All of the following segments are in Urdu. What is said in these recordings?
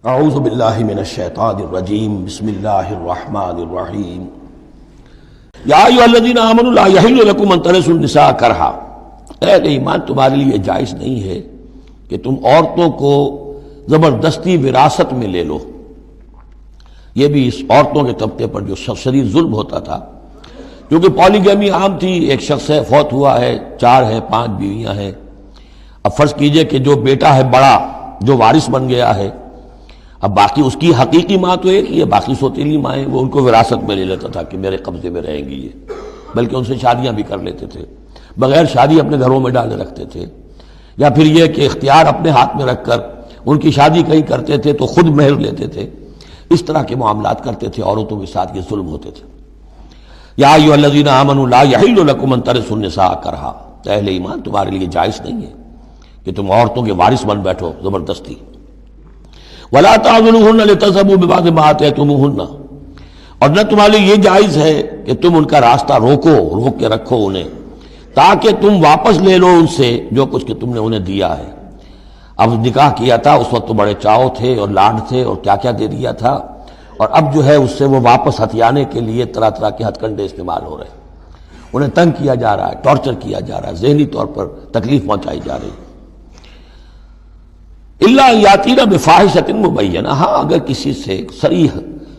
اعوذ باللہ من الشیطان الرجیم بسم اللہ الرحمن الرحیم یا ایھا الذین آمنوا لا یحل لکم ان ترثوا النساء کرہا، اہل ایمان تمہارے لیے جائز نہیں ہے کہ تم عورتوں کو زبردستی وراثت میں لے لو۔ یہ بھی اس عورتوں کے طبقے پر جو شدید ظلم ہوتا تھا، کیونکہ پالیگیمی عام تھی، ایک شخص ہے فوت ہوا ہے، 4 ہے 5 بیویاں ہیں۔ اب فرض کیجئے کہ جو بیٹا ہے بڑا جو وارث بن گیا ہے، اب باقی اس کی حقیقی ماں تو ایک ہی ہے، باقی سوتیلی مائیں وہ ان کو وراثت میں لے لیتا تھا کہ میرے قبضے میں رہیں گی یہ، بلکہ ان سے شادیاں بھی کر لیتے تھے، بغیر شادی اپنے گھروں میں ڈالے رکھتے تھے، یا پھر یہ کہ اختیار اپنے ہاتھ میں رکھ کر ان کی شادی کہیں کرتے تھے تو خود مہر لیتے تھے۔ اس طرح کے معاملات کرتے تھے، عورتوں کے ساتھ یہ ظلم ہوتے تھے۔ یا ایھا الذین آمنوا لا یحل لکم ان ترثوا النساء کرہا، اہل ایمان تمہارے لیے جائز نہیں ہے کہ تم عورتوں کے وارث بن بیٹھو زبردستی۔ وَلَا تَعْضُلُوهُنَّ لِتَذْهَبُوا بِبَعْضِ مَا آتَيْتُمُوهُنَّ، اور نہ تمہارے لیے یہ جائز ہے کہ تم ان کا راستہ روک کے رکھو انہیں، تاکہ تم واپس لے لو ان سے جو کچھ کہ تم نے انہیں دیا ہے۔ اب نکاح کیا تھا اس وقت تو بڑے چاؤ تھے اور لاڈ تھے اور کیا کیا دے دیا تھا، اور اب جو ہے اس سے وہ واپس ہتھیانے کے لیے طرح طرح کے ہتھ کنڈے استعمال ہو رہے ہیں، انہیں تنگ کیا جا رہا ہے، ٹارچر کیا جا رہا ہے، ذہنی طور پر تکلیف پہنچائی جا رہی ہے۔ الا یاتین بفاحشۃ مبینہ، ہاں اگر کسی سے صریح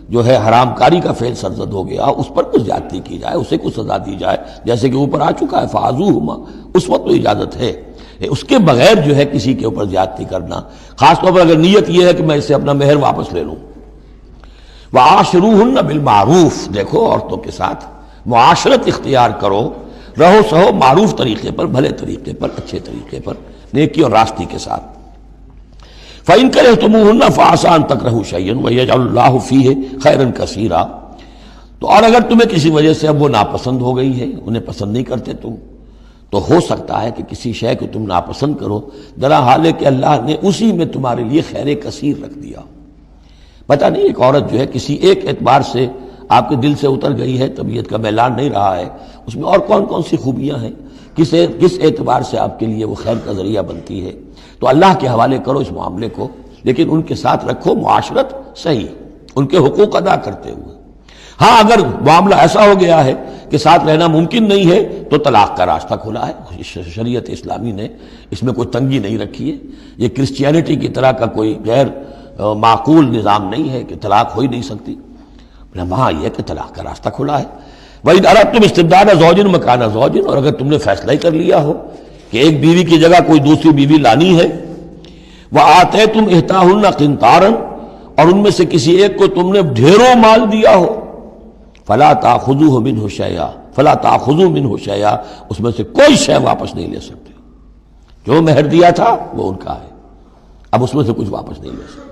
جو ہے حرام کاری کا فعل سرزد ہو گیا، اس پر کچھ زیادتی کی جائے، اسے کچھ سزا دی جائے، جیسے کہ اوپر آ چکا ہے فعذوہما، اس وقت تو اجازت ہے۔ اس کے بغیر جو ہے کسی کے اوپر زیادتی کرنا، خاص طور پر اگر نیت یہ ہے کہ میں اس سے اپنا مہر واپس لے لوں۔ وعاشروہن بالمعروف، دیکھو عورتوں کے ساتھ معاشرت اختیار کرو، رہو سہو معروف طریقے پر، بھلے طریقے پر، اچھے طریقے پر، نیکی اور راستی کے ساتھ۔ فَإِن كَرِهْتُمُوهُنَّ فَعَسَىٰ أَن تَكْرَهُوا شَيْئًا وَيَجْعَلَ اللَّهُ فِيهِ خَيْرًا كَثِيرًا، تو اور اگر تمہیں کسی وجہ سے اب وہ ناپسند ہو گئی ہے، انہیں پسند نہیں کرتے تم، تو ہو سکتا ہے کہ کسی شے کو تم ناپسند کرو، درا حال ہے کہ اللہ نے اسی میں تمہارے لیے خیر کثیر رکھ دیا۔ پتہ نہیں ایک عورت جو ہے کسی ایک اعتبار سے آپ کے دل سے اتر گئی ہے، طبیعت کا میلان نہیں رہا ہے، اس میں اور کون کون سی خوبیاں ہیں، کس اعتبار سے آپ کے لیے وہ خیر کا ذریعہ بنتی ہے، تو اللہ کے حوالے کرو اس معاملے کو، لیکن ان کے ساتھ رکھو معاشرت صحیح، ان کے حقوق ادا کرتے ہوئے۔ ہاں اگر معاملہ ایسا ہو گیا ہے کہ ساتھ رہنا ممکن نہیں ہے تو طلاق کا راستہ کھلا ہے، شریعت اسلامی نے اس میں کوئی تنگی نہیں رکھی ہے، یہ کرسچینٹی کی طرح کا کوئی غیر معقول نظام نہیں ہے کہ طلاق ہو ہی نہیں سکتی، وہاں یہ کہ طلاق کا راستہ کھلا ہے۔ وَإِنْ أَرَدْتُمْ اسْتِبْدَالَ زَوْجٍ مَكَانَ زَوْجٍ، اور اگر تم نے فیصلہ ہی کر لیا ہو کہ ایک بیوی کی جگہ کوئی دوسری بیوی لانی ہے، وَآتَيْتُمْ إِحْدَاهُنَّ قِنْطَارًا، اور ان میں سے کسی ایک کو تم نے ڈھیروں مال دیا ہو، فَلَا تَأْخُذُوهُ مِنْهُ شَيْئًا فَلَا تَأْخُذُوا مِنْهُ شَيْئًا، اس میں سے کوئی شے واپس نہیں لے سکتے، جو مہر دیا تھا وہ ان کا ہے، اب اس میں سے کچھ واپس نہیں لے سکتے۔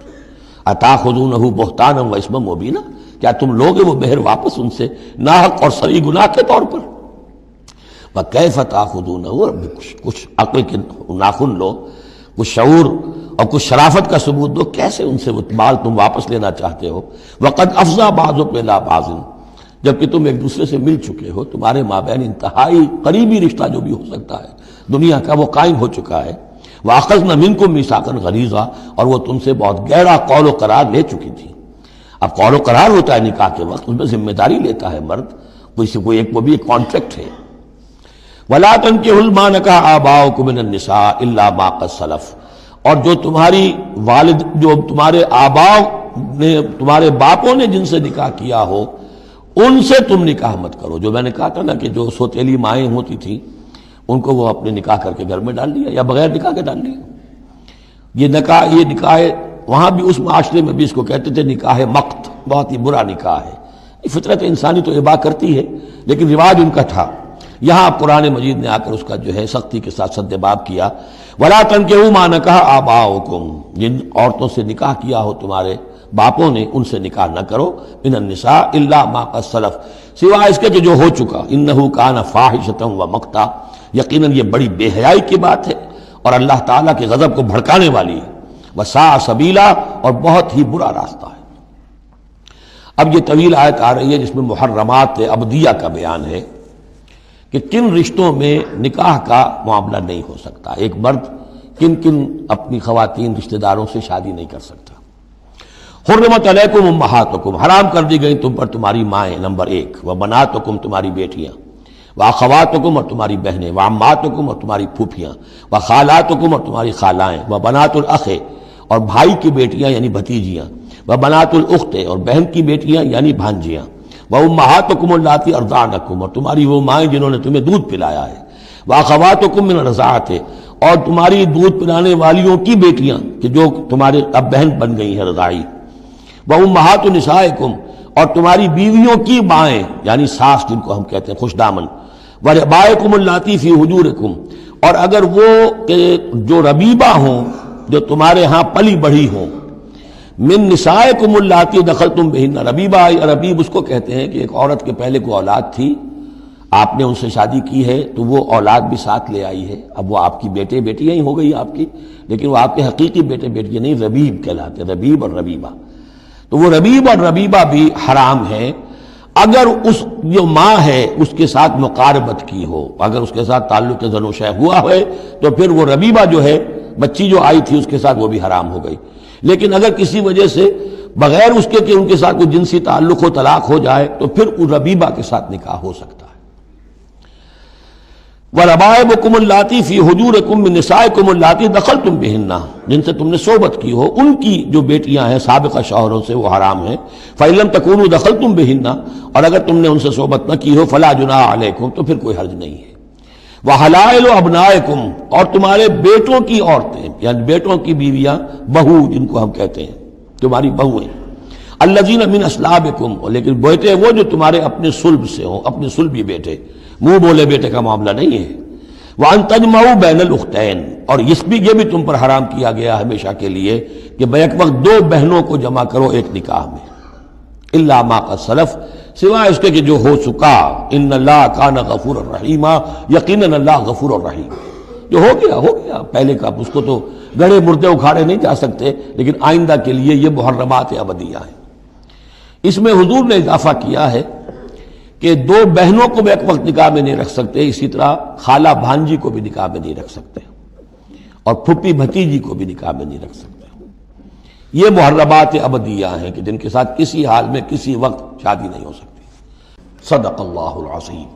أَتَأْخُذُونَهُ بُهْتَانًا وَإِثْمًا مُبِينًا، کیا تم لوگے وہ مہر واپس ان سے ناحق اور صریح گناہ کے طور پر؟ وَكَيْفَ تَأْخُذُونَهُ، کچھ عقل کے ناخن لو، کچھ شعور اور کچھ شرافت کا ثبوت دو، کیسے ان سے وہ مال تم واپس لینا چاہتے ہو؟ وَقَدْ أَفْضَىٰ بَعْضُكُمْ إِلَىٰ بَعْضٍ، جبکہ تم ایک دوسرے سے مل چکے ہو، تمہارے مابین انتہائی قریبی رشتہ جو بھی ہو سکتا ہے دنیا کا وہ قائم ہو چکا ہے۔ وَأَخَذْنَا مِنْكُمْ مِيثَاقًا غَلِيظًا، اور وہ تم سے بہت گہرا قول و قرار لے چکی تھی۔ اب قول و قرار ہوتا ہے نکاح کے وقت، اس میں ذمہ داری لیتا ہے مرد، کوئی ایک وہ بھی ایک کانٹریکٹ ہے۔ وَلَا تَنكِحُوا مَا نَكَحَ آبَاؤُكُم مِّنَ النِّسَاءِ إِلَّا مَا قَدْ سَلَفَ، اور جو تمہاری والد، جو تمہارے آباؤ نے، تمہارے باپوں نے جن سے نکاح کیا ہو ان سے تم نکاح مت کرو۔ جو میں نے کہا تھا نا کہ جو سوتیلی مائیں ہوتی تھیں ان کو وہ اپنے نکاح کر کے گھر میں ڈال دیا یا بغیر نکاح کے ڈال دیا۔ یہ نکاح وہاں بھی اس معاشرے میں بھی اس کو کہتے تھے نکاح مقت، بہت ہی برا نکاح ہے، فطرت انسانی تو اباح کرتی ہے لیکن رواج ان کا تھا۔ یہاں قرآن مجید نے آ کر اس کا جو ہے سختی کے ساتھ سد باب کیا۔ وَلَا تَنكِحُوا مَا نَكَحَ آبَاؤُكُمْ، جن عورتوں سے نکاح کیا ہو تمہارے باپوں نے ان سے نکاح نہ کرو، مِنَ النِّسَاءِ إِلَّا مَا قَدْ سَلَفَ، سوائے اس کے کہ جو ہو چکا، إِنَّهُ كَانَ فَاحِشَةً وَمَقْتًا، یقیناً یہ بڑی بے حیائی کی بات ہے اور اللہ تعالیٰ کے غضب کو بھڑکانے والی ہے، وَسَاءَ سَبِيلًا، اور بہت ہی برا راستہ ہے۔ اب یہ طویل آیت آ رہی ہے جس میں محرمات ابدیہ کا بیان ہے کہ کن رشتوں میں نکاح کا معاملہ نہیں ہو سکتا، ایک مرد کن کن اپنی خواتین رشتہ داروں سے شادی نہیں کر سکتا۔ حرمت علیکم امہاتکم، حرام کر دی گئی تم پر تمہاری مائیں، نمبر 1، وبناتکم، تمہاری بیٹیاں، واخواتکم، اور تمہاری بہنیں، وعماتکم، اور تمہاری پھوپھیاں، وخالاتکم، اور تمہاری خالائیں، وبنات الاخ، اور بھائی کی بیٹیاں یعنی بھتیجیاں، وبنات الاخت، اور بہن کی بیٹیاں یعنی بھانجیاں، وامہاتکم اللاتی ارضعنکم، اور تمہاری وہ مائیں جنہوں نے تمہیں دودھ پلایا ہے، واخواتکم من الرضاعۃ، اور تمہاری دودھ پلانے والیوں کی بیٹیاں کہ جو تمہارے اب بہن بن گئی ہیں رضاعی، وامہات نسائکم، اور تمہاری بیویوں کی مائیں یعنی ساس جن کو ہم کہتے ہیں خوش دامن، وربائکم اللاتی فی حجورکم، اور اگر وہ کہ جو ربیبہ ہوں جو تمہارے ہاں پلی بڑھی ہوں، من نسائکم اللاتی دخلتم بہن، ربیبہ یا ربیب اس کو کہتے ہیں کہ ایک عورت کے پہلے کوئی اولاد تھی، آپ نے ان سے شادی کی ہے تو وہ اولاد بھی ساتھ لے آئی ہے، اب وہ آپ کی بیٹے بیٹیاں ہی ہو گئی آپ کی، لیکن وہ آپ کے حقیقی بیٹے بیٹیاں نہیں، ربیب کہلاتے، ربیب اور ربیبہ، تو وہ ربیب اور ربیبہ بھی حرام ہیں اگر اس جو ماں ہے اس کے ساتھ مقاربت کی ہو، اگر اس کے ساتھ تعلق زن و شہ ہوا ہے تو پھر وہ ربیبہ جو ہے بچی جو آئی تھی اس کے ساتھ وہ بھی حرام ہو گئی، لیکن اگر کسی وجہ سے بغیر اس کے کہ ان کے ساتھ کوئی جنسی تعلق ہو، طلاق ہو جائے تو پھر اس ربیبہ کے ساتھ نکاح ہو سکتا ہے۔ وَرَبَائِبُكُمُ اللَّاتِي فِي حُجُورِكُم مِّن نِّسَائِكُمُ اللَّاتِي دَخَلْتُم بِهِنَّ، جن سے تم نے صحبت کی ہو، ان کی جو بیٹیاں ہیں سابقہ شوہروں سے وہ حرام ہیں، فَإِن لَّمْ تَكُونُوا دَخَلْتُم بِهِنَّ، اور اگر تم نے ان سے صحبت نہ کی ہو، فَلَا جُنَاحَ عَلَيْكُمْ، تو پھر کوئی حرج نہیں ہے۔ وَحَلَائِلُ أَبْنَائِكُمْ، اور تمہارے بیٹوں کی عورتیں یعنی بیٹوں کی بیویاں، بہو جن کو ہم کہتے ہیں، تمہاری بہویں، الذین من اصلابکم، لیکن بیٹے وہ جو تمہارے اپنے صلب سے ہوں، اپنے صلبی بیٹے، منہ بولے بیٹے کا معاملہ نہیں ہے۔ وَأَن تَجْمَعُوا بَيْنَ الْأُخْتَيْنِ، اور یہ بھی تم پر حرام کیا گیا ہمیشہ کے لیے کہ بیک وقت دو بہنوں کو جمع کرو ایک نکاح میں، الا ما قد سلف، سوائے اس کے کہ جو ہو چکا، ان اللہ کان غفور الرحیم، یقیناً اللہ غفور الرحیم، جو ہو گیا پہلے کا، اس کو تو گڑھے مردے اکھاڑے نہیں جا سکتے، لیکن آئندہ کے لیے یہ محرمات ابدیہ ہیں۔ اس میں حضور نے اضافہ کیا ہے کہ دو بہنوں کو بھی ایک وقت نکاح میں نہیں رکھ سکتے، اسی طرح خالہ بھانجی کو بھی نکاح میں نہیں رکھ سکتے، اور پھپھی بھتیجی کو بھی نکاح میں نہیں رکھ سکتے۔ یہ محرمات ابدیہ ہیں کہ جن کے ساتھ کسی حال میں کسی وقت شادی نہیں ہو سکتی۔ صدق اللہ العظیم۔